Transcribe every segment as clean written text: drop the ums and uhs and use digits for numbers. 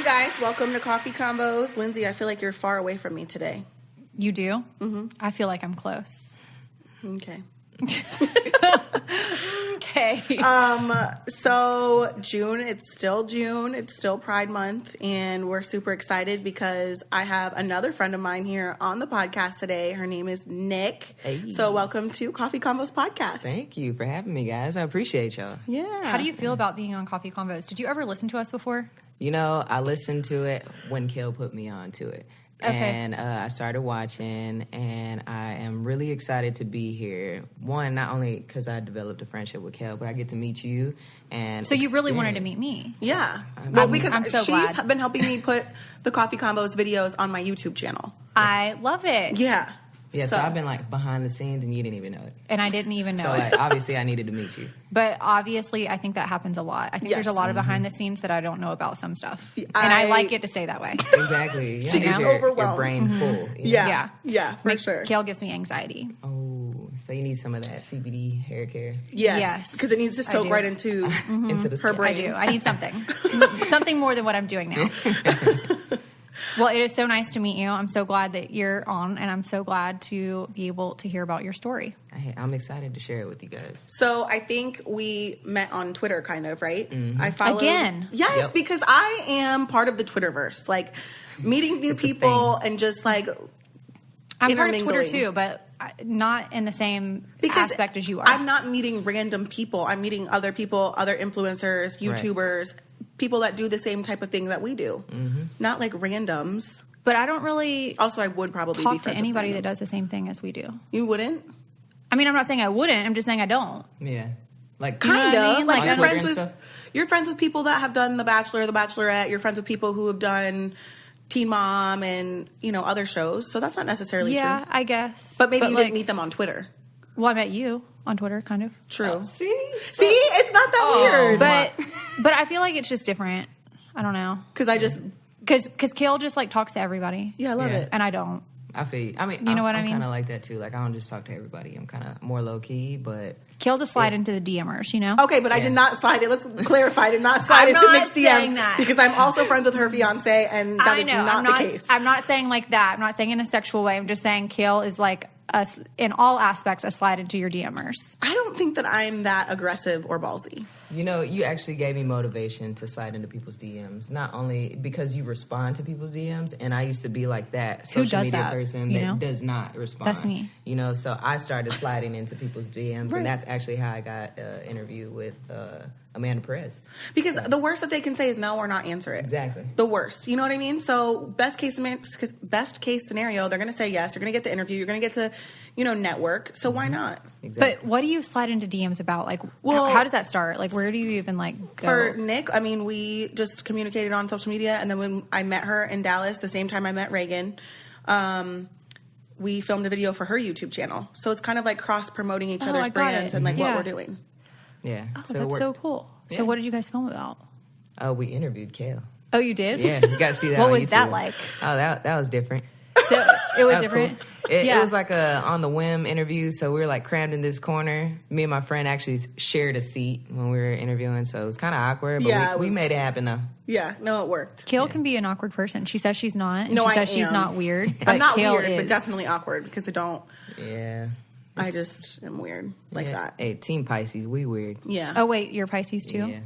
guys, welcome to Coffee Convos. Lindsie, I feel like you're far away from me today. You do? Mm-hmm. I feel like I'm close. Okay. Okay. So June, it's still Pride Month, and we're super excited because I have another friend of mine here on the podcast today. Her name is n.i.c.k. Hey. So welcome to Coffee Convos podcast. Thank you for having me, guys. I appreciate y'all. Yeah. How do you feel about being on Coffee Convos? Did you ever listen to us before? You know, I listened to it when Kail put me on to it. Okay. And I started watching, and I am really excited to be here. One, not only because I developed a friendship with Kail, but I get to meet you. And So you really wanted to meet me? Yeah. Well, because I'm so she's glad. been helping me put the Coffee Convos videos on my YouTube channel. I love it. Yeah. Yeah, so I've been like behind the scenes, and you didn't even know it. And I didn't even know So it. like, obviously, I needed to meet you. But obviously, I think that happens a lot. I think there's a lot of behind the scenes that I don't know about some stuff. And I like it to stay that way. Exactly. You She need gets your overwhelmed. brain full. you know? Yeah. Yeah, for sure. Kail gives me anxiety. Oh, so you need some of that CBD hair care Yes. Because it needs to I soak do. right into into the her skin. brain. I do. I need something. Something more than what I'm doing now. Well, it is so nice to meet you. I'm so glad that you're on, and I'm so glad to be able to hear about your story. I'm excited to share it with you guys. So I think we met on Twitter, kind of, right? Mm-hmm. I followed Again? Yes, Yep. because I am part of the Twitterverse, like meeting new It's a people thing. and just like I'm part of Twitter intermingling. too, but not in the same because aspect as you are. I'm not meeting random people. I'm meeting other people, other influencers, YouTubers, people that do the same type of thing that we do. Mm-hmm. Not like randoms. But I don't really Also, I would probably be talk to friends with anybody that randoms. does the same thing as we do. You wouldn't? I mean, I'm not saying I wouldn't. I'm just saying I don't. Yeah. Like, know Kind what I of. mean? Like Like, you're on Twitter friends and with stuff? you're friends with people that have done The Bachelor, The Bachelorette. You're friends with people who have done Teen Mom and other shows. So that's not necessarily Yeah, true. I guess. But maybe you like, didn't meet them on Twitter. Well, I met you on Twitter, kind of. True. see? See, it's not that weird. But I feel like it's just different. I don't know. Because I just Because Kail just like talks to everybody. I love Yeah. it. And I don't. I feel you. I mean, You know what I I'm mean? kind of like that too. Like, I don't just talk to everybody. I'm kind of more low key, but Kail's a slide into the DMers, you know? Okay, but I Yeah. did not slide it. Let's clarify. I did not slide I'm into not mixed saying DMs that. because I'm also friends with her fiance, and that I is know. not I'm the case. I'm not saying like that. I'm not saying in a sexual way. I'm just saying Kail is like us in all aspects a slide into your DMers. I don't think that I'm that aggressive or ballsy. you know, you actually gave me motivation to slide into people's DMs. Not only because you respond to people's DMs, and I used to be like that Who social does media that, person you that know? does not respond. That's me. You know, so I started sliding into people's DMs, Right. and that's actually how I got an interview with Amanda Perez. Because the worst that they can say is no or not answer it. Exactly. The worst. You know what I mean? So best case scenario, they're going to say yes. You're going to get the interview. You're going to get to, network. So why not? Exactly. But what do you slide into DMs about? Like, Well- how does that start? Like, where do you even like go? For Nick, I mean, we just communicated on social media, and then when I met her in Dallas, the same time I met Reagan, we filmed a video for her YouTube channel. So it's kind of like cross promoting each Oh, other's I got brands it. and like Yeah. what we're doing. yeah. Oh, so it that's worked. so cool. So Yeah. what did you guys film about? Oh, we interviewed Kail. Oh, you did? Yeah, you got to see that. What on was that YouTube. like? Oh, that was different. So it was That different. cool. It Yeah. was like a on the whim interview, so we were like crammed in this corner. Me and my friend actually shared a seat when we were interviewing, so it was kind of awkward, but Yeah, it we was- made it happen though. Yeah, no, it worked. Kail can be an awkward person. She says she's not. And No, she I says she's am. not weird. But I'm not Kail weird, is. but definitely awkward because Yeah. I just am weird like Yeah. that. Hey, Team Pisces, we weird. Yeah. Oh wait, you're Pisces too. Yeah.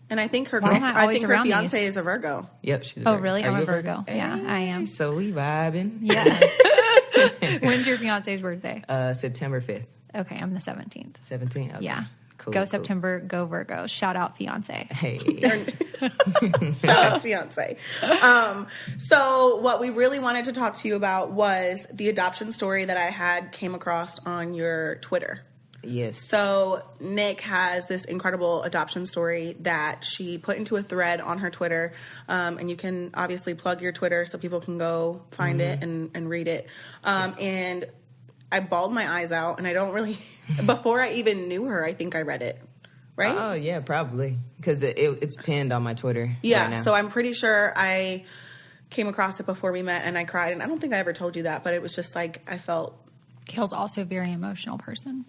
And I think her Why am I I always think her around fiance these? is a Virgo. Yep. She's a Oh Virgo. really? Are I'm you a Virgo. Yeah, I am. So we vibing. Yeah. When's your fiance's birthday? September 5th, Okay, I'm the 17th. 17th. Okay. Yeah. Cool. Go cool. September, go Virgo. Shout out fiance. Hey. Shout out fiance. So what we really wanted to talk to you about was the adoption story that I came across on your Twitter. Yes. So Nick has this incredible adoption story that she put into a thread on her Twitter, and you can obviously plug your Twitter so people can go find it and read it. And I bawled my eyes out, and I don't really, before I even knew her, I think I read it, right? Oh yeah, probably because it's pinned on my Twitter. Yeah, right now. so I'm pretty sure I came across it before we met, and I cried, and I don't think I ever told you that, but it was just like I felt. Kail's also a very emotional person.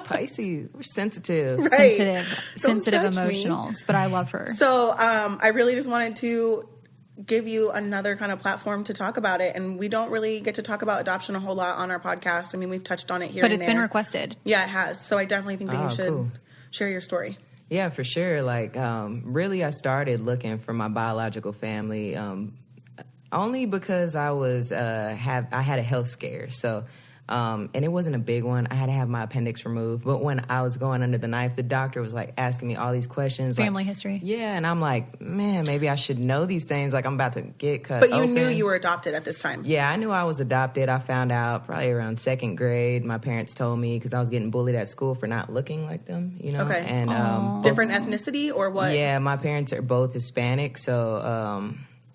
Pisces, we're sensitive. Right. Sensitive judge me. emotionals, but I love her. So I really just wanted to give you another kind of platform to talk about it. And we don't really get to talk about adoption a whole lot on our podcast. I mean, we've touched on it here But and it's been there. requested. Yeah, it has. So I definitely think that you should share your story. Yeah, for sure. Like, really, I started looking for my biological family only because I was I had a health scare. So, and it wasn't a big one. I had to have my appendix removed. But when I was going under the knife, the doctor was like asking me all these questions. Family history. Yeah, and I'm like, man, maybe I should know these things. Like, I'm about to get cut But you open. knew you were adopted at this time. Yeah, I knew I was adopted. I found out probably around second grade. My parents told me because I was getting bullied at school for not looking like them, you know. Okay. And Different ethnicity or what? yeah, my parents are both Hispanic, so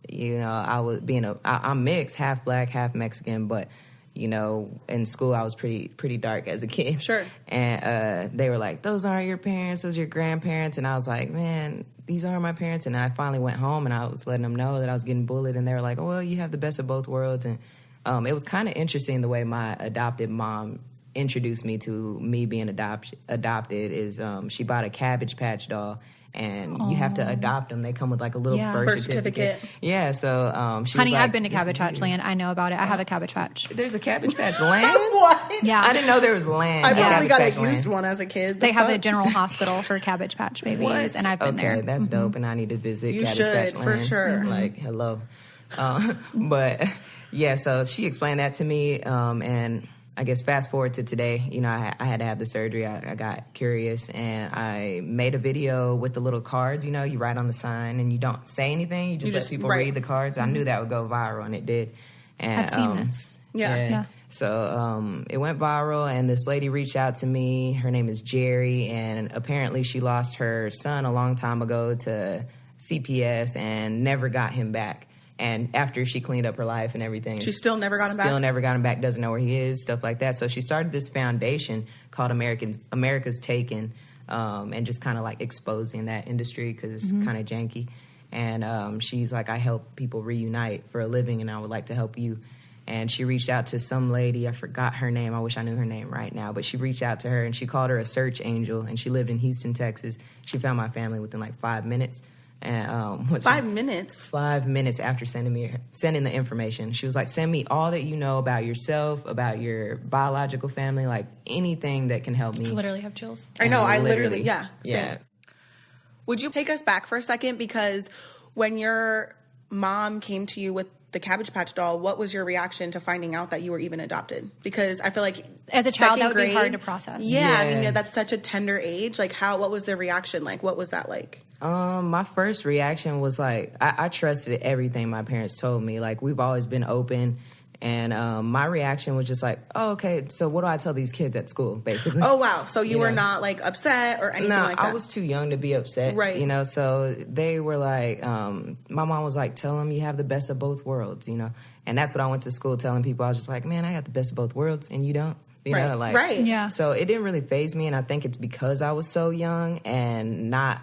you know, I'm mixed, half black, half Mexican, but you know, in school I was pretty dark as a kid. Sure. And they were like, "Those aren't your parents; those are your grandparents." And I was like, "Man, these aren't my parents." And I finally went home and I was letting them know that I was getting bullied, and they were like, "Oh, well, you have the best of both worlds." And it was kind of interesting the way my adopted mom introduced me to me being adopted. Is she bought a Cabbage Patch doll. And you have to adopt them. They come with like a little birth certificate. Yeah, so she Honey, was like, I've been to Cabbage Patch Land. I know about it. I have a Cabbage Patch. There's a Cabbage Patch Land? What? Yeah. I didn't know there was land. I probably got a Cabbage Patch used Land. one as a kid. They have a general hospital for Cabbage Patch babies, What? and I've been there. Okay, that's dope, and I need to visit You Cabbage should, Patch for Land. sure. Like, hello. But, yeah, so she explained that to me, and I guess fast forward to today, you know, I had to have the surgery. I got curious, and I made a video with the little cards. You know, you write on the sign, and you don't say anything. You just let people read the cards. I knew that would go viral, and it did. And, I've seen this. Yeah. So it went viral, and this lady reached out to me. Her name is Jerry, and apparently she lost her son a long time ago to CPS and never got him back. And after she cleaned up her life and everything, She still never got him back? Still never got him back, doesn't know where he is, stuff like that. So she started this foundation called America's Taken, and just kind of like exposing that industry because it's kind of janky. And she's like, I help people reunite for a living, and I would like to help you. And she reached out to some lady. I forgot her name. I wish I knew her name right now. But she reached out to her, and she called her a search angel. And she lived in Houston, Texas. She found my family within like 5 minutes. And 5 minutes? 5 minutes after sending the information. She was like, send me all that you know about yourself, about your biological family, like anything that can help me. I literally have chills. I know. I literally, Yeah. Same. Would you take us back for a second? Because when your mom came to you with the Cabbage Patch doll, what was your reaction to finding out that you were even adopted? Because I feel like As a child, second that would be grade- hard to process. Yeah, I Yeah. mean, that's such a tender age. Like, what was the reaction like? What was that like? My first reaction was like, I trusted everything my parents told me. Like, we've always been open. And my reaction was just like, oh, okay, so what do I tell these kids at school, basically? Oh, wow. So you were know. not, like, upset or anything No, like that? I was too young to be upset. Right. You know, so they were like, my mom was like, tell them you have the best of both worlds, you know. And that's what I went to school telling people. I was just like, man, I got the best of both worlds, and you don't. You know, like, Right. Yeah. So it didn't really faze me, and I think it's because I was so young and not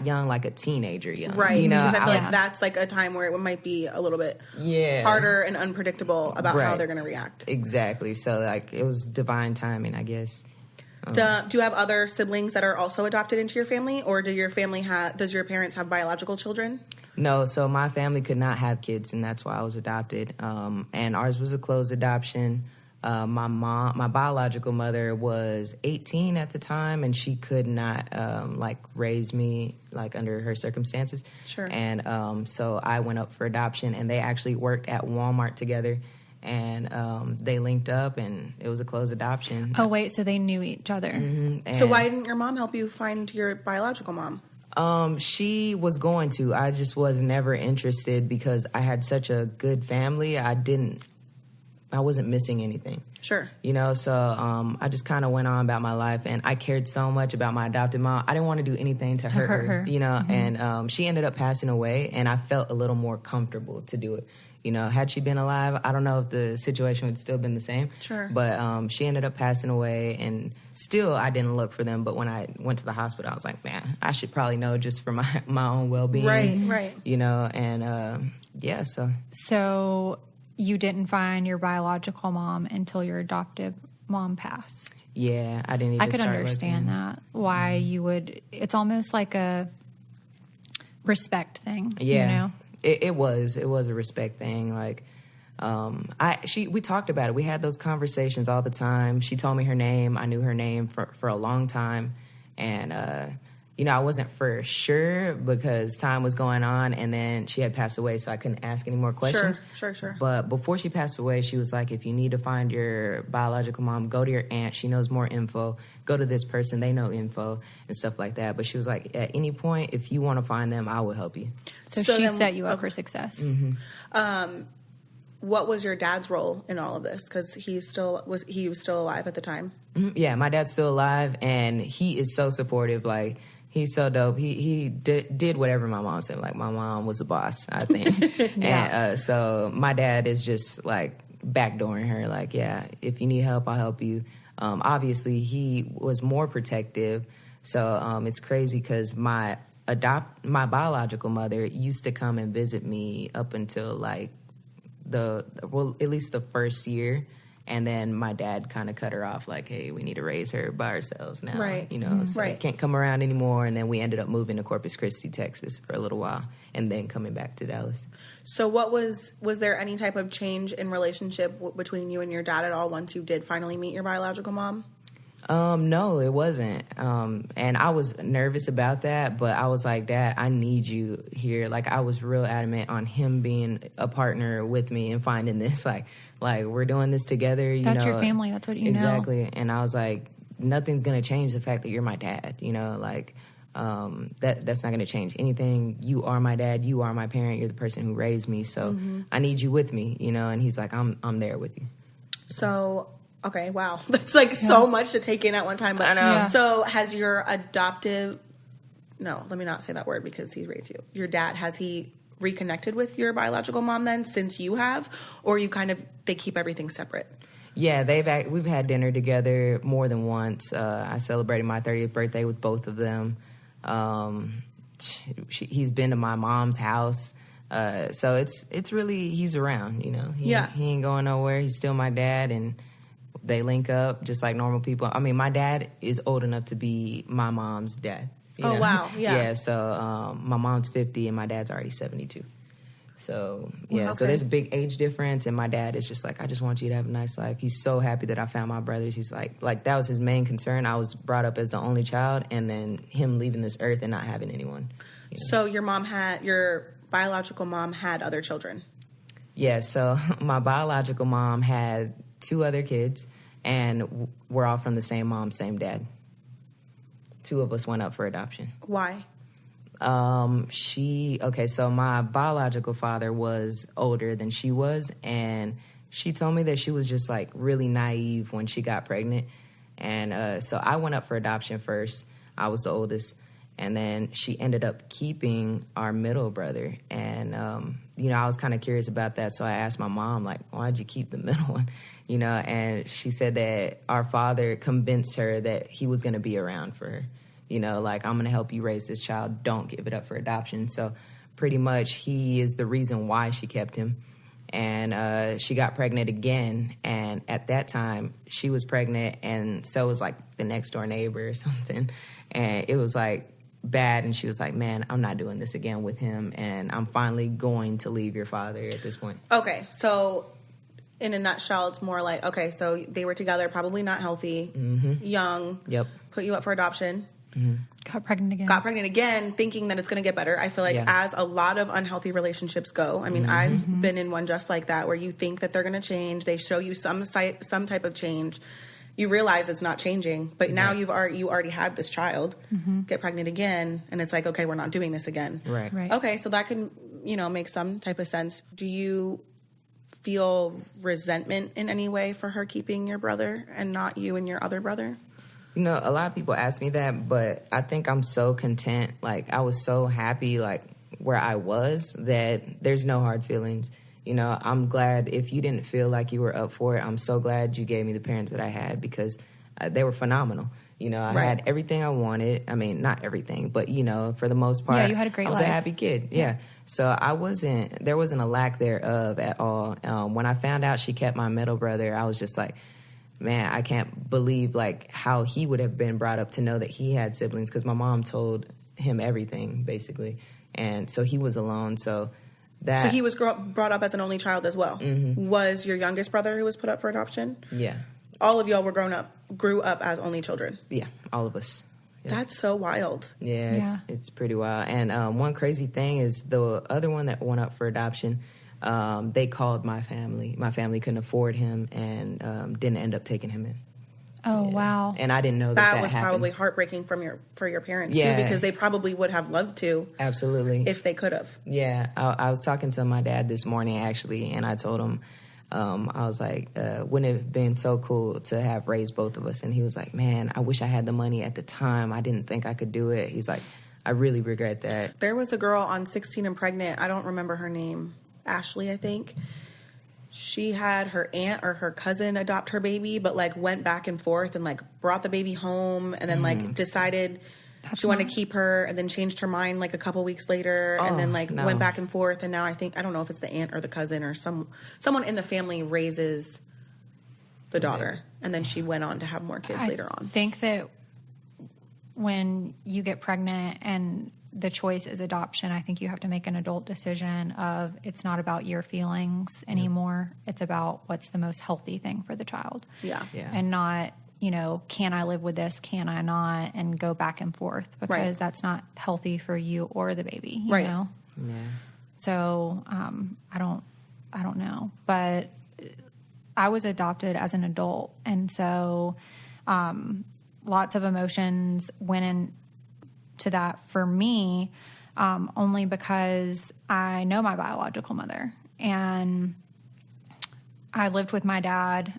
young like a teenager young. Right. You know, because I feel was- like that's, like, a time where it might be a little bit yeah. harder and unpredictable about how Right. they're going to react. Exactly. So, like, it was divine timing, I guess. Do you have other siblings that are also adopted into your family, or does your parents have biological children? No, so my family could not have kids, and that's why I was adopted. And ours was a closed adoption. My biological mother was 18 at the time, and she could not raise me like under her circumstances. Sure. And so I went up for adoption, and they actually worked at Walmart together, and they linked up, and it was a closed adoption. Oh, wait, so they knew each other. And So why didn't your mom help you find your biological mom? She was going to. I just was never interested because I had such a good family. I wasn't missing anything. Sure. You know, so I just kind of went on about my life, and I cared so much about my adopted mom. I didn't want to do anything to hurt her, you know, and she ended up passing away, and I felt a little more comfortable to do it. You know, had she been alive, I don't know if the situation would still been the same. Sure. But she ended up passing away, and still I didn't look for them. But when I went to the hospital, I was like, man, I should probably know just for my own well-being. Right. You know, and yeah, so. So you didn't find your biological mom until your adoptive mom passed. Yeah, I didn't even I could start understand looking. that. Why you would, it's almost like a respect thing, Yeah, you know? it was a respect thing. Like, we talked about it. We had those conversations all the time. She told me her name. I knew her name for a long time, and I wasn't for sure because time was going on, and then she had passed away, so I couldn't ask any more questions. Sure. But before she passed away, she was like, if you need to find your biological mom, go to your aunt. She knows more info. Go to this person. They know info and stuff like that. But she was like, at any point, if you want to find them, I will help you. So she set you up for success. Mm-hmm. What was your dad's role in all of this? Because he was still alive at the time. Mm-hmm. Yeah, my dad's still alive, and he is so supportive. Like, he's so dope. He did whatever my mom said. Like, my mom was the boss, I think. Yeah. And so my dad is just, like, backdooring her. Like, yeah, if you need help, I'll help you. Obviously, he was more protective. So it's crazy because my biological mother used to come and visit me up until, like, at least the first year. And then my dad kind of cut her off, like, hey, we need to raise her by ourselves now. Right. So right. Can't come around anymore. And then we ended up moving to Corpus Christi, Texas for a little while, and then coming back to Dallas. So was there any type of change in relationship between you and your dad at all once you did finally meet your biological mom? No, it wasn't. And I was nervous about that, but I was like, Dad, I need you here. Like, I was real adamant on him being a partner with me and finding this, like we're doing this together. That's your family. That's what you know. Exactly. And I was like, nothing's going to change the fact that you're my dad, like, that's not going to change anything. You are my dad. You are my parent. You're the person who raised me. So I need you with me, and he's like, I'm there with you. So, okay, wow. That's like so much to take in at one time. But I know. Yeah. So has your no, let me not say that word because he's raised you. Your dad, has he reconnected with your biological mom then since you have? Or they keep everything separate? Yeah, we've had dinner together more than once. I celebrated my 30th birthday with both of them. He's been to my mom's house. So it's really, he's around, He ain't going nowhere. He's still my dad, and they link up just like normal people. I mean, my dad is old enough to be my mom's dad. Oh, wow. Yeah. Yeah, so my mom's 50 and my dad's already 72. So, yeah, Okay. So there's a big age difference, and my dad is just like, I just want you to have a nice life. He's so happy that I found my brothers. He's like that was his main concern. I was brought up as the only child, and then him leaving this earth and not having anyone. So your biological mom had other children? Yeah, so my biological mom had 2 other kids, and we're all from the same mom, same dad. 2 of us went up for adoption. Why? So my biological father was older than she was, and she told me that she was just like really naive when she got pregnant. And so I went up for adoption first. I was the oldest. And then she ended up keeping our middle brother. And, I was kind of curious about that. So I asked my mom, like, why'd you keep the middle one? And she said that our father convinced her that he was going to be around for her. Like, I'm going to help you raise this child. Don't give it up for adoption. So pretty much he is the reason why she kept him. And she got pregnant again. And at that time, she was pregnant. And so was, like, the next door neighbor or something. And it was, like, bad. And she was like, man, I'm not doing this again with him. And I'm finally going to leave your father at this point. Okay. So in a nutshell, it's more like, okay, so they were together, probably not healthy, young. Yep. Put you up for adoption. Got pregnant again, thinking that it's going to get better. I feel like as a lot of unhealthy relationships go, I mean, I've been in one just like that where you think that they're going to change. They show you some type of change. You realize it's not changing, but now you already had this child, get pregnant again, and it's like, okay, we're not doing this again. Right. Okay, so that can, make some type of sense. Do you feel resentment in any way for her keeping your brother and not you and your other brother? A lot of people ask me that, but I think I'm so content. Like, I was so happy, like, where I was that there's no hard feelings. I'm glad if you didn't feel like you were up for it. I'm so glad you gave me the parents that I had because they were phenomenal. I had everything I wanted. I mean, not everything, but, for the most part. Yeah, you had a great life. I was a happy kid. Yeah. So there wasn't a lack thereof at all. When I found out she kept my middle brother, I was just like, man, I can't believe like how he would have been brought up to know that he had siblings, because my mom told him everything basically, and so he was alone. So he was brought up as an only child as well. Was your youngest brother who was put up for adoption? Yeah. All of y'all grew up as only children. Yeah, all of us. Yeah. That's so wild. Yeah. It's pretty wild. And one crazy thing is the other one that went up for adoption, they called my family. My family couldn't afford him and didn't end up taking him in. Oh, wow. And I didn't know that was happened. probably heartbreaking for your parents, too, because they probably would have loved to. Absolutely. If they could have. Yeah. I was talking to my dad this morning, actually, and I told him, I was like, wouldn't it have been so cool to have raised both of us? And he was like, man, I wish I had the money at the time. I didn't think I could do it. He's like, I really regret that. There was a girl on 16 and Pregnant. I don't remember her name. Ashley, I think. She had her aunt or her cousin adopt her baby, but like went back and forth and like brought the baby home and then like decided she wanted to keep her and then changed her mind like a couple weeks later and then like went back and forth. And now I don't know if it's the aunt or the cousin or someone in the family raises the daughter. And then she went on to have more kids later on. I think that when you get pregnant and the choice is adoption, I think you have to make an adult decision of it's not about your feelings anymore. It's about what's the most healthy thing for the child. Yeah. And not, can I live with this? Can I not? And go back and forth because that's not healthy for you or the baby, you know? Yeah. So, I don't know, but I was adopted as an adult. And so, lots of emotions went into that for me, only because I know my biological mother and I lived with my dad,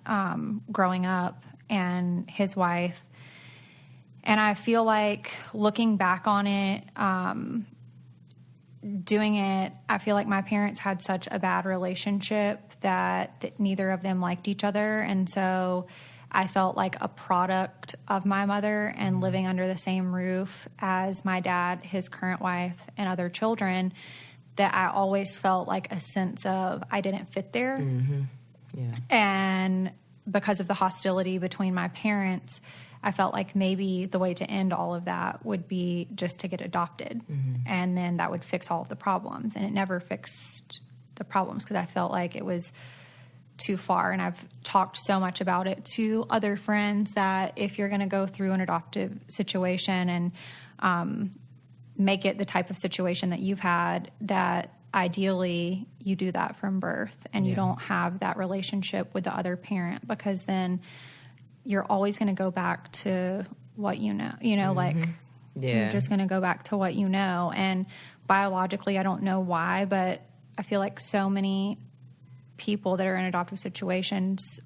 growing up and his wife. And I feel like looking back on it, doing it, I feel like my parents had such a bad relationship that neither of them liked each other. And so I felt like a product of my mother and living under the same roof as my dad, his current wife, and other children, that I always felt like a sense of I didn't fit there. Mm-hmm. Yeah. And because of the hostility between my parents, I felt like maybe the way to end all of that would be just to get adopted. Mm-hmm. And then that would fix all of the problems. And it never fixed the problems because I felt like it was too far. And I've talked so much about it to other friends that if you're going to go through an adoptive situation and make it the type of situation that you've had, that ideally you do that from birth and you don't have that relationship with the other parent, because then you're always going to go back to what you know, you're just going to go back to what you know. And biologically, I don't know why, but I feel like so many people that are in adoptive situations,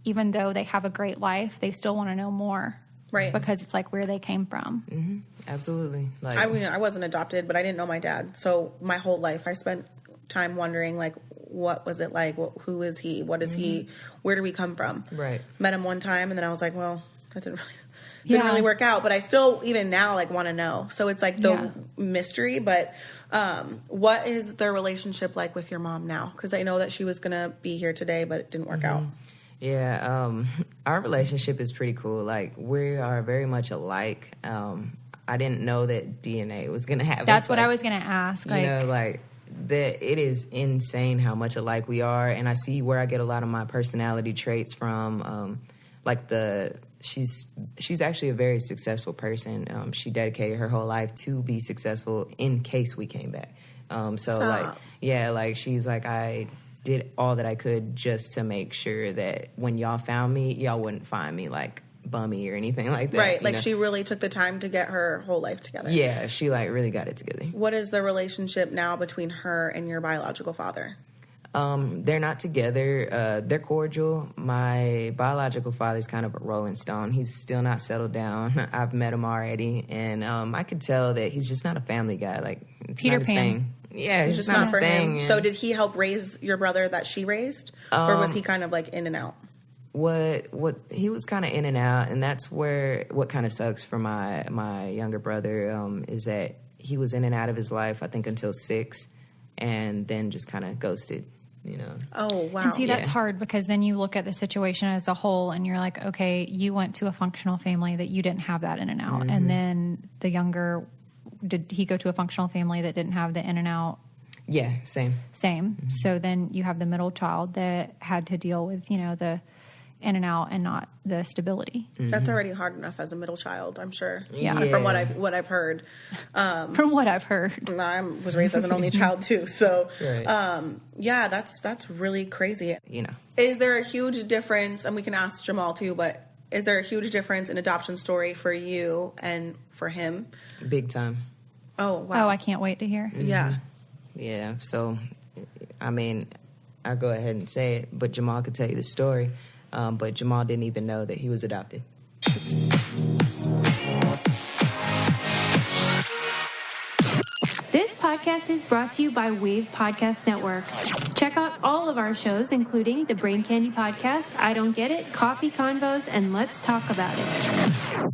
even though they have a great life, they still want to know more. Right. Because it's like where they came from. Mm-hmm. Absolutely. Like, I wasn't adopted, but I didn't know my dad. So my whole life I spent time wondering, like, what was it like? Who is he? What is he? Where do we come from? Right. Met him one time, and then I was like, well, that didn't really work out. But I still, even now, like, want to know. So it's like the mystery. But what is their relationship like with your mom now? Because I know that she was going to be here today, but it didn't work out. Yeah, our relationship is pretty cool. Like, we are very much alike. I didn't know that DNA was going to happen. That's what I was going to ask. That it is insane how much alike we are, and I see where I get a lot of my personality traits from. She's actually a very successful person. She dedicated her whole life to be successful in case we came back. She's like, I did all that I could just to make sure that when y'all found me, y'all wouldn't find me like bummy or anything like that. Right, like she really took the time to get her whole life together. Yeah, she like really got it together. What is the relationship now between her and your biological father? They're not together. They're cordial. My biological father's kind of a rolling stone. He's still not settled down. I've met him already, and I could tell that he's just not a family guy. Like, it's Peter not his Pan. thing. Yeah, it's just not for him. So did he help raise your brother that she raised, or was he kind of like in and out? What he was kind of in and out, and that's what kind of sucks for my younger brother is that he was in and out of his life, I think, until 6, and then just kind of ghosted. you know. Oh, wow. And see, that's hard because then you look at the situation as a whole and you're like, okay, you went to a functional family that you didn't have that in and out. And then the younger, did he go to a functional family that didn't have the in and out? Yeah, same. So then you have the middle child that had to deal with, you know, the in and out and not the stability. That's already hard enough as a middle child, I'm sure. Yeah. From what I've heard. From what I've heard. I was raised as an only child too, so Right. yeah, that's really crazy. You know. Is there a huge difference, and we can ask Jamal too, but is there a huge difference in adoption story for you and for him? Big time. Oh, wow. Oh, I can't wait to hear. Yeah. Yeah, so, I mean, I'll go ahead and say it, but Jamal could tell you the story. But Jamal didn't even know that he was adopted. This podcast is brought to you by Wave Podcast Network. Check out all of our shows, including the Brain Candy Podcast, I Don't Get It, Coffee Convos, and Let's Talk About It.